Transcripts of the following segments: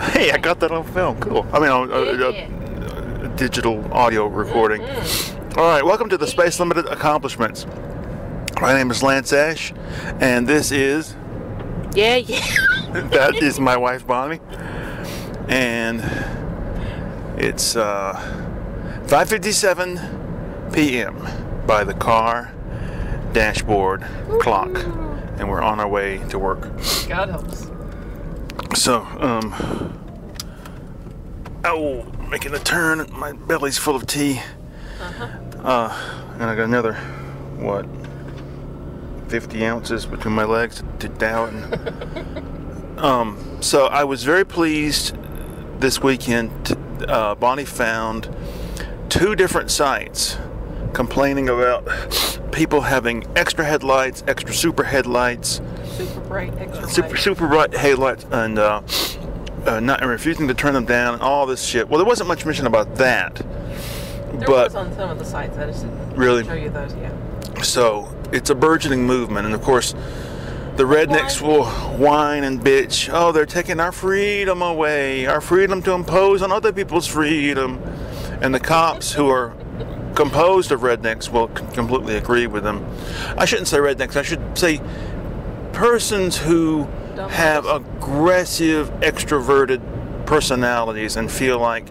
Hey, I got that on film. Cool. I mean, on digital audio recording. All right, welcome to the Space Limited Accomplishments. My name is Lance Ash, and this is... Yeah. That is my wife, Bonnie. And it's 5:57 p.m. by the car dashboard clock, and we're on our way to work. God helps. So, making a turn. My belly's full of tea. And I got another, 50 ounces between my legs to dow it. So I was very pleased this weekend. Bonnie found 2 different sites complaining about people having extra headlights, extra super headlights, Super bright, extra super bright headlights, and not refusing to turn them down, and all this shit. Well, there wasn't much mention about that. There was on some of the sites. I just didn't really show you those yet. So it's a burgeoning movement, and of course, the rednecks will whine and bitch. Oh, they're taking our freedom away, our freedom to impose on other people's freedom. And the cops, who are composed of rednecks, will completely agree with them. I shouldn't say rednecks. I should say persons who have aggressive, extroverted personalities and feel like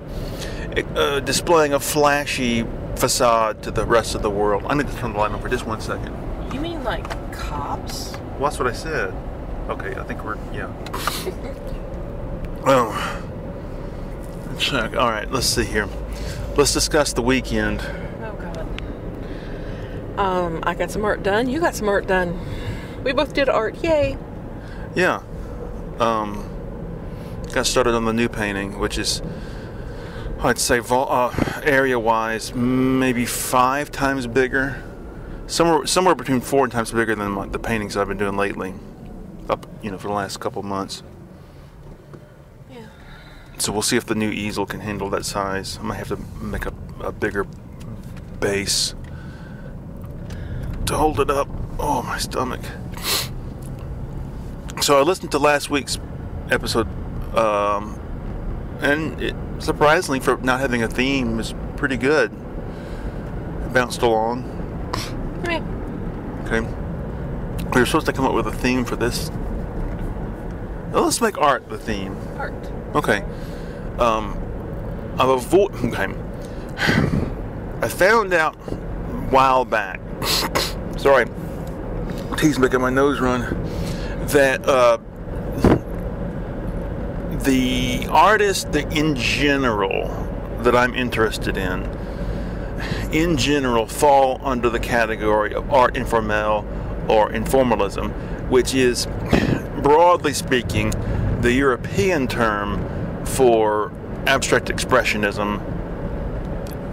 displaying a flashy facade to the rest of the world. I need to turn the light on for just 1 second. You mean like cops? Well, that's what I said. Okay, I think we're, yeah. Oh. Check. All right, let's see here. Let's discuss the weekend. Oh, God. I got some art done. You got some art done. We both did art. Yay. Yeah. Got started on the new painting, which is, I'd say, area-wise, maybe 5 times bigger. Somewhere between 4 times bigger than the paintings I've been doing lately, for the last couple months. Yeah. So we'll see if the new easel can handle that size. I might have to make a bigger base to hold it up. Oh, my stomach. So I listened to last week's episode, and it, surprisingly, for not having a theme, was pretty good. It bounced along. Okay. We were supposed to come up with a theme for this. Well, let's make art the theme. Art. Okay. Okay. I found out a while back. Sorry, tea's making my nose run. That the artists that in general that I'm interested in general fall under the category of art informel or informalism, which is, broadly speaking, the European term for abstract expressionism,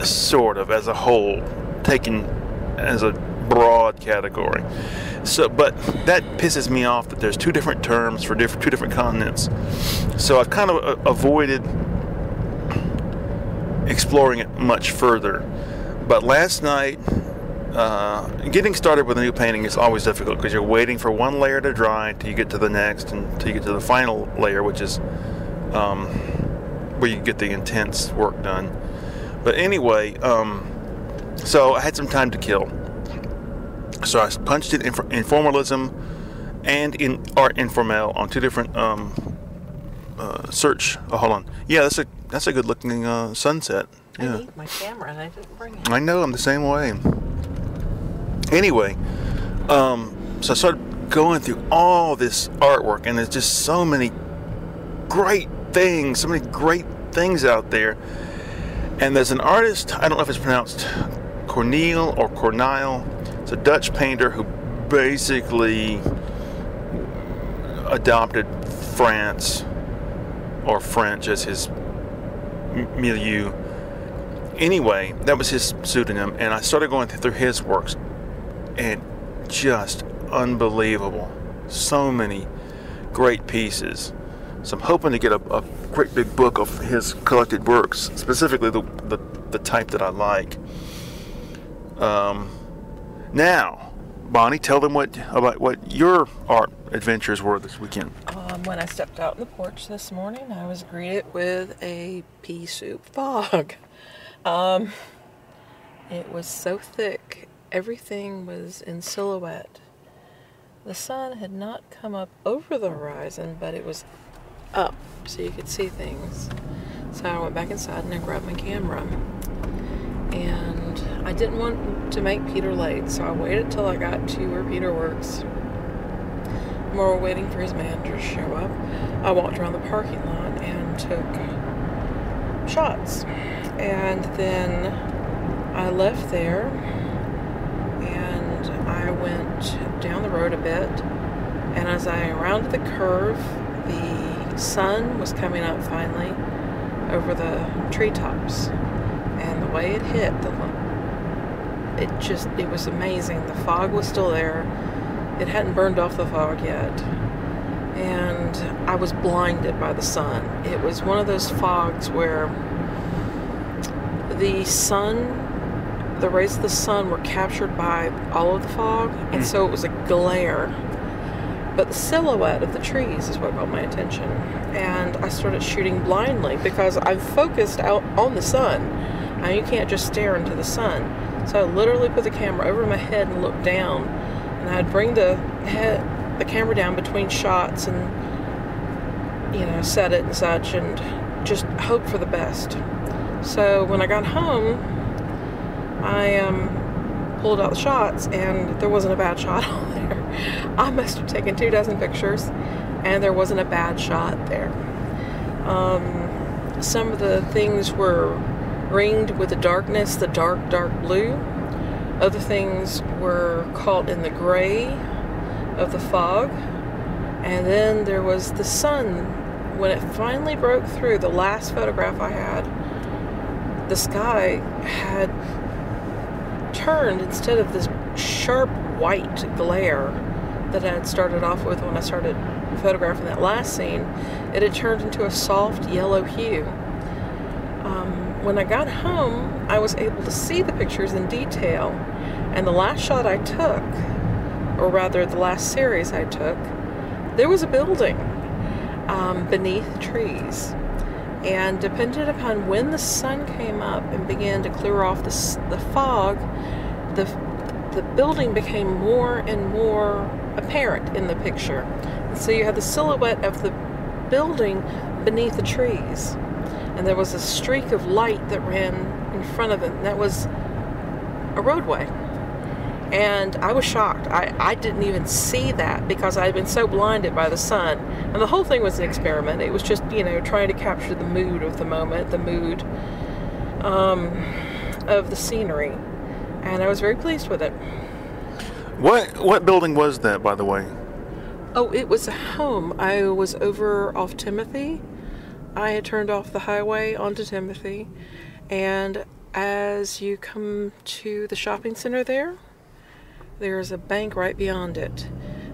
sort of as a whole, taken as a broad category. So, but that pisses me off that there's 2 different terms for 2 different continents. So I've kind of avoided exploring it much further. But last night, getting started with a new painting is always difficult because you're waiting for one layer to dry till you get to the next, until you get to the final layer, which is where you get the intense work done. But anyway, so I had some time to kill. So I punched in informalism and in art informel on 2 different search. Oh, hold on. Yeah, that's a good looking sunset. Yeah. I need my camera and I didn't bring it. I know, I'm the same way. Anyway, so I started going through all this artwork, and there's just so many great things out there. And there's an artist, I don't know if it's pronounced Corneille or Corneille. It's a Dutch painter who basically adopted France or French as his milieu. Anyway, that was his pseudonym, and I started going through his works, and just unbelievable. So many great pieces. So I'm hoping to get a great big book of his collected works, specifically the type that I like. Now, Bonnie, tell them about what your art adventures were this weekend? When I stepped out on the porch this morning, I was greeted with a pea soup fog. It was so thick, everything was in silhouette. The sun had not come up over the horizon, but it was up, so you could see things. So I went back inside and I grabbed my camera. And I didn't want to make Peter late, so I waited till I got to where Peter works. We were waiting for his manager to show up. I walked around the parking lot and took shots. And then I left there and I went down the road a bit. And as I rounded the curve, the sun was coming up finally over the treetops. And the way it hit, it was amazing. The fog was still there. It hadn't burned off the fog yet. And I was blinded by the sun. It was one of those fogs where the rays of the sun were captured by all of the fog, and so it was a glare. But the silhouette of the trees is what caught my attention. And I started shooting blindly because I'm focused out on the sun. Now you can't just stare into the sun. So I literally put the camera over my head and looked down. And I'd bring the camera down between shots and, set it and such and just hope for the best. So when I got home, I pulled out the shots and there wasn't a bad shot on there. I must have taken 24 pictures and there wasn't a bad shot there. Some of the things were ringed with the darkness, the dark blue. Other things were caught in the gray of the fog. And then there was the sun. When it finally broke through, the last photograph I had, the sky had turned, instead of this sharp white glare that I had started off with when I started photographing that last scene, it had turned into a soft yellow hue. When I got home, I was able to see the pictures in detail, and the last shot I took, or rather the last series I took, there was a building beneath trees. And depending upon when the sun came up and began to clear off the fog, the building became more and more apparent in the picture. And so you had the silhouette of the building beneath the trees. And there was a streak of light that ran in front of it, and that was a roadway. And I was shocked. I didn't even see that because I had been so blinded by the sun. And the whole thing was an experiment. It was just, trying to capture the mood of the moment, the mood of the scenery. And I was very pleased with it. What building was that, by the way? Oh, it was a home. I was over off Timothy. I had turned off the highway onto Timothy, and as you come to the shopping center there's a bank right beyond it.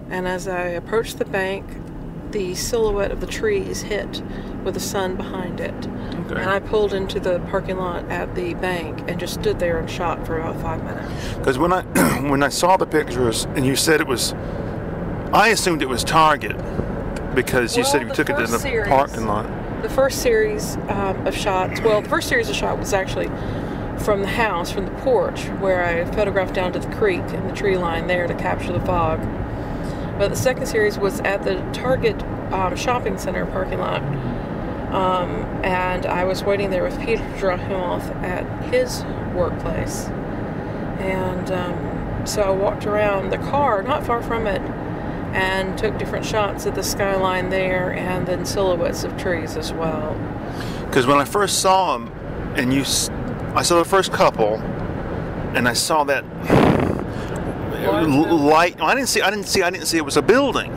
And as I approached the bank, the silhouette of the trees hit with the sun behind it. Okay. And I pulled into the parking lot at the bank and just stood there and shot for about 5 minutes. Because when I saw the pictures and you said it was, I assumed it was Target because you said you took it to the parking lot. The first series of shots, the first series of shots was actually from the house, from the porch, where I photographed down to the creek and the tree line there to capture the fog. But the second series was at the Target shopping center parking lot. And I was waiting there with Peter to drop him off at his workplace. And so I walked around the car, not far from it, and took different shots of the skyline there and then silhouettes of trees as well. Because when I first saw them, and I saw the first couple, and I saw that light. I didn't see it was a building.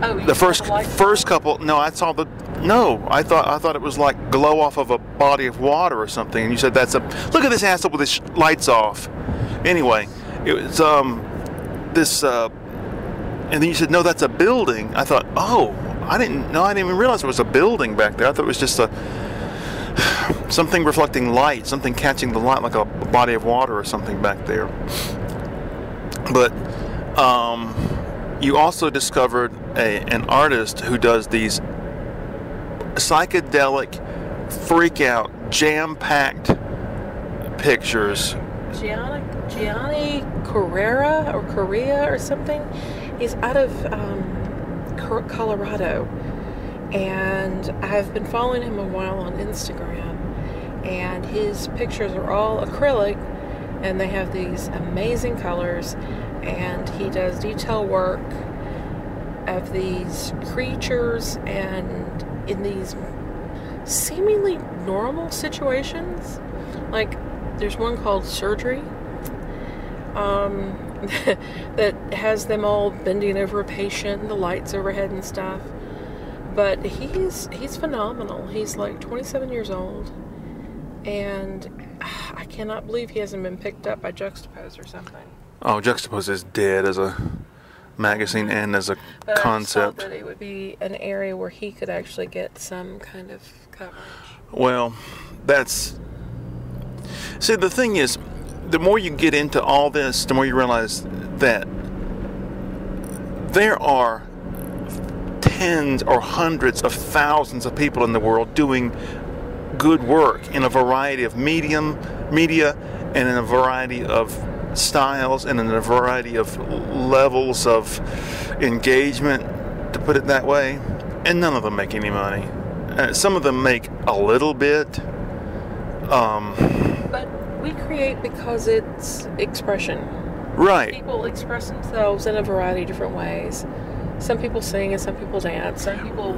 Oh, the first couple. No, I saw the. No, I thought it was like glow off of a body of water or something. And you said that's a. Look at this asshole with his lights off. Anyway, it was this. And then you said, no, that's a building. I thought, I didn't even realize it was a building back there. I thought it was just something reflecting light, something catching the light, like a body of water or something back there. But you also discovered an artist who does these psychedelic, freak-out, jam-packed pictures. Gianni Carrera or Korea or something. He's out of Colorado, and I've been following him a while on Instagram, and his pictures are all acrylic, and they have these amazing colors, and he does detail work of these creatures and in these seemingly normal situations. Like, there's one called Surgery that has them all bending over a patient and the lights overhead and stuff. But he's phenomenal. He's like 27 years old, and I cannot believe he hasn't been picked up by Juxtapose or something. Oh, Juxtapose is dead as a magazine and as a concept. I thought that it would be an area where he could actually get some kind of coverage. Well, see, the thing is, the more you get into all this, the more you realize that there are tens or hundreds of thousands of people in the world doing good work in a variety of media, and in a variety of styles, and in a variety of levels of engagement, to put it that way, and none of them make any money. Some of them make a little bit. But we create because it's expression. Right. People express themselves in a variety of different ways. Some people sing and some people dance. Some people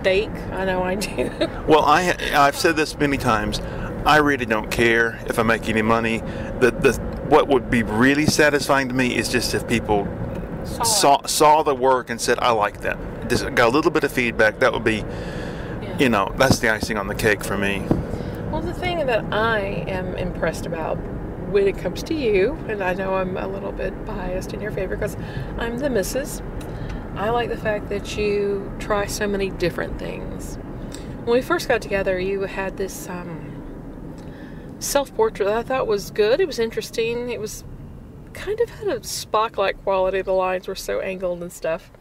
bake. I know I do. Well, I've said this many times. I really don't care if I make any money. What would be really satisfying to me is just if people saw the work and said, I like that. Just got a little bit of feedback. That would be, that's the icing on the cake for me. Well, the thing that I am impressed about when it comes to you, and I know I'm a little bit biased in your favor because I'm the missus, I like the fact that you try so many different things. When we first got together, you had this self-portrait that I thought was good. It was interesting. It was kind of had a Spock-like quality. The lines were so angled and stuff.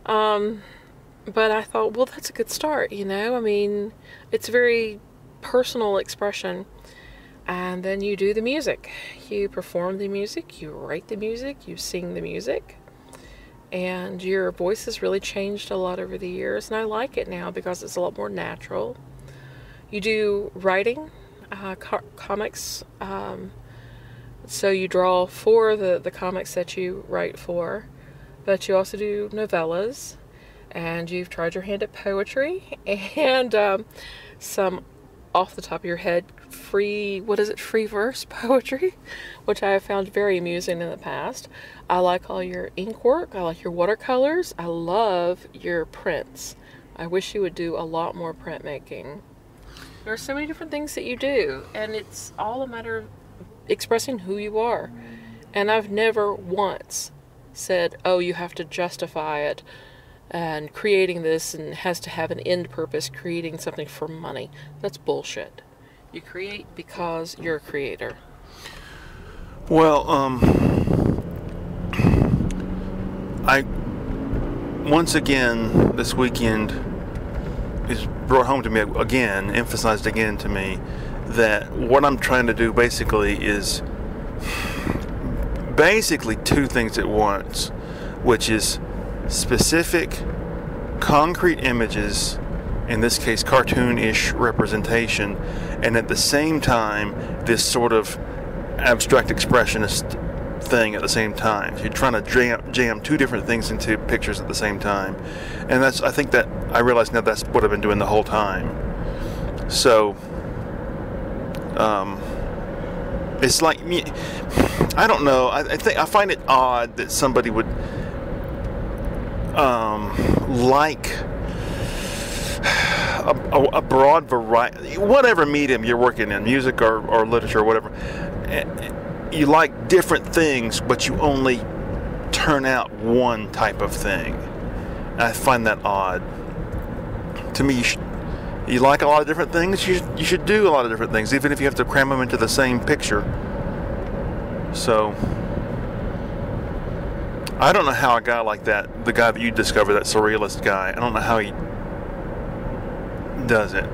But I thought, well, that's a good start, I mean, it's very personal expression. And then you do the music. You perform the music, you write the music, you sing the music. And your voice has really changed a lot over the years, and I like it now because it's a lot more natural. You do writing, comics, so you draw for the comics that you write for, but you also do novellas, and you've tried your hand at poetry, and some off the top of your head free verse poetry, which I have found very amusing in the past. I like all your ink work. I like your watercolors. I love your prints. I wish you would do a lot more printmaking. There are so many different things that you do, and it's all a matter of expressing who you are. And I've never once said, oh, you have to justify it, and creating this and has to have an end purpose, creating something for money. That's bullshit. You create because you're a creator. Well, once again, this weekend is brought home to me again, emphasized again to me, that what I'm trying to do basically is two things at once, which is specific, concrete images, in this case cartoon-ish representation, and at the same time this sort of abstract expressionist thing at the same time. So you're trying to jam two different things into pictures at the same time, and I realize now that's what I've been doing the whole time. So it's like, I don't know, I find it odd that somebody would like a broad variety, whatever medium you're working in, music or literature or whatever, you like different things, but you only turn out one type of thing. I find that odd. To me, you like a lot of different things, you should do a lot of different things, even if you have to cram them into the same picture. So I don't know how a guy like that, the guy that you discovered, that surrealist guy, I don't know how he does it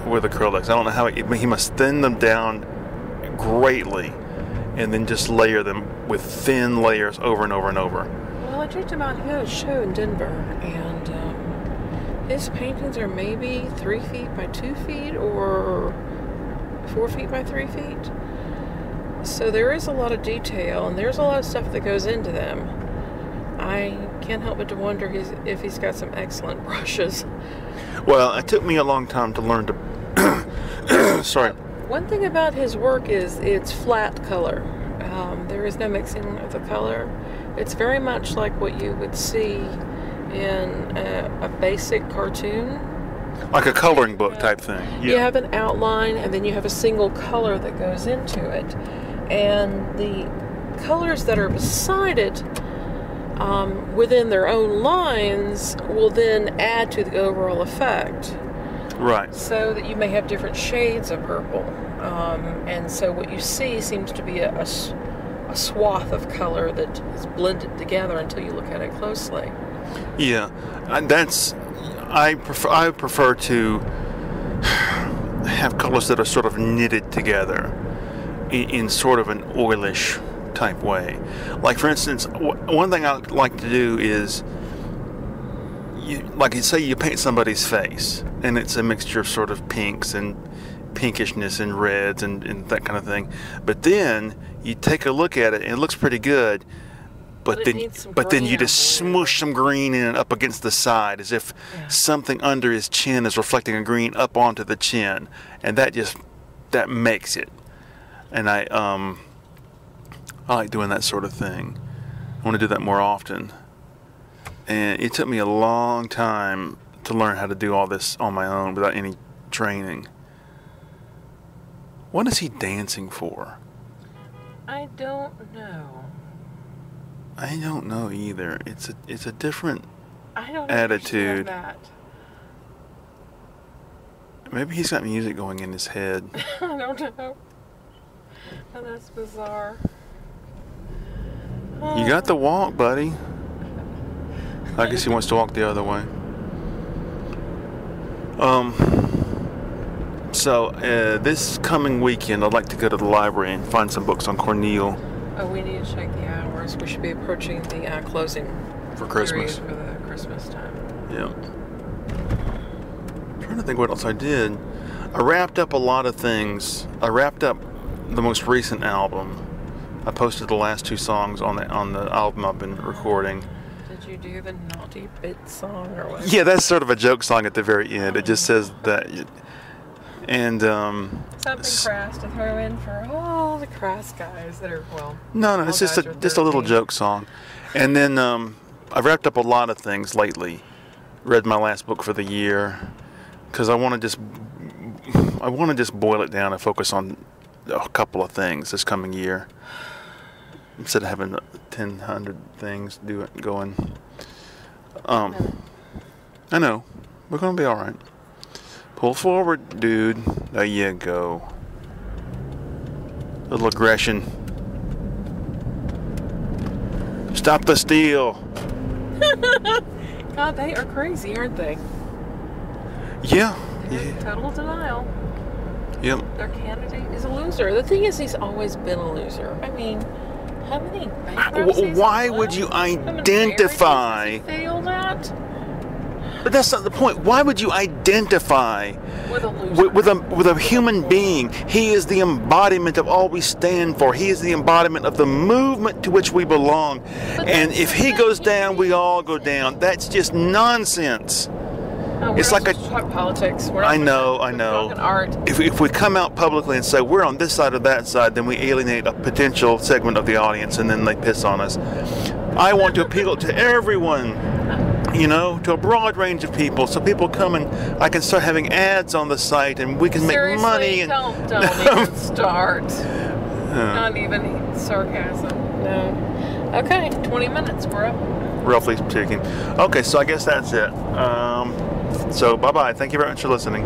with acrylics. I don't know how he must thin them down greatly and then just layer them with thin layers over and over and over. Well, I checked him out. He had a show in Denver, and his paintings are maybe 3 feet by 2 feet or 4 feet by 3 feet. So there is a lot of detail, and there's a lot of stuff that goes into them. I can't help but to wonder if he's got some excellent brushes. Well, it took me a long time to learn to... Sorry. One thing about his work is it's flat color. There is no mixing of the color. It's very much like what you would see in a basic cartoon. Like a coloring book type thing. Yeah. You have an outline, and then you have a single color that goes into it. And the colors that are beside it, within their own lines, will then add to the overall effect. Right. So that you may have different shades of purple. And so what you see seems to be a swath of color that is blended together until you look at it closely. Yeah. I prefer to have colors that are sort of knitted together in sort of an oilish type way. Like, for instance, one thing I like to do is, like you say, you paint somebody's face, and it's a mixture of sort of pinks and pinkishness and reds and that kind of thing. But then you take a look at it, and it looks pretty good. But then you just smoosh some green in it up against the side, as if something under his chin is reflecting a green up onto the chin, and that makes it. And I like doing that sort of thing. I want to do that more often. And it took me a long time to learn how to do all this on my own without any training. What is he dancing for? I don't know. I don't know either. It's a different I don't attitude. That. Maybe he's got music going in his head. I don't know. Oh, that's bizarre. You got to walk, buddy. I guess he wants to walk the other way. So this coming weekend, I'd like to go to the library and find some books on Corneille. Oh, we need to check the hours. We should be approaching the closing For Christmas. period for the Christmas time. Yeah. I'm trying to think what else I did. I wrapped up a lot of things. I wrapped up the most recent album. I posted the last 2 songs on the album I've been recording. Did you do the Naughty Bit song or what? Yeah, that's sort of a joke song at the very end. It just says that. And something crass to throw in for all the crass guys that are, well, no, it's just a little joke song. And then I wrapped up a lot of things lately. Read my last book for the year because I want to just boil it down and focus on a couple of things this coming year instead of having 1,000 things going. I know we're gonna be all right. Pull forward, dude. There you go. Little aggression. Stop the steal. God, they are crazy, aren't they? Yeah. Total denial. Yep. Their candidate is a loser. The thing is, he's always been a loser. I mean, how many bankruptcies? Why would you identify? Failed at? But that's not the point. Why would you identify with a loser? With a human being? He is the embodiment of all we stand for. He is the embodiment of the movement to which we belong. And if he goes down, we all go down. That's just nonsense. It's like talk politics. I know. Art. If we come out publicly and say we're on this side or that side, then we alienate a potential segment of the audience, and then they piss on us. I want to appeal to everyone, to a broad range of people, so people come and I can start having ads on the site, and we can make money. And don't even start. Not even sarcasm. No. Okay, 20 minutes. We're up. Roughly speaking. Okay, so I guess that's it. So bye-bye. Thank you very much for listening.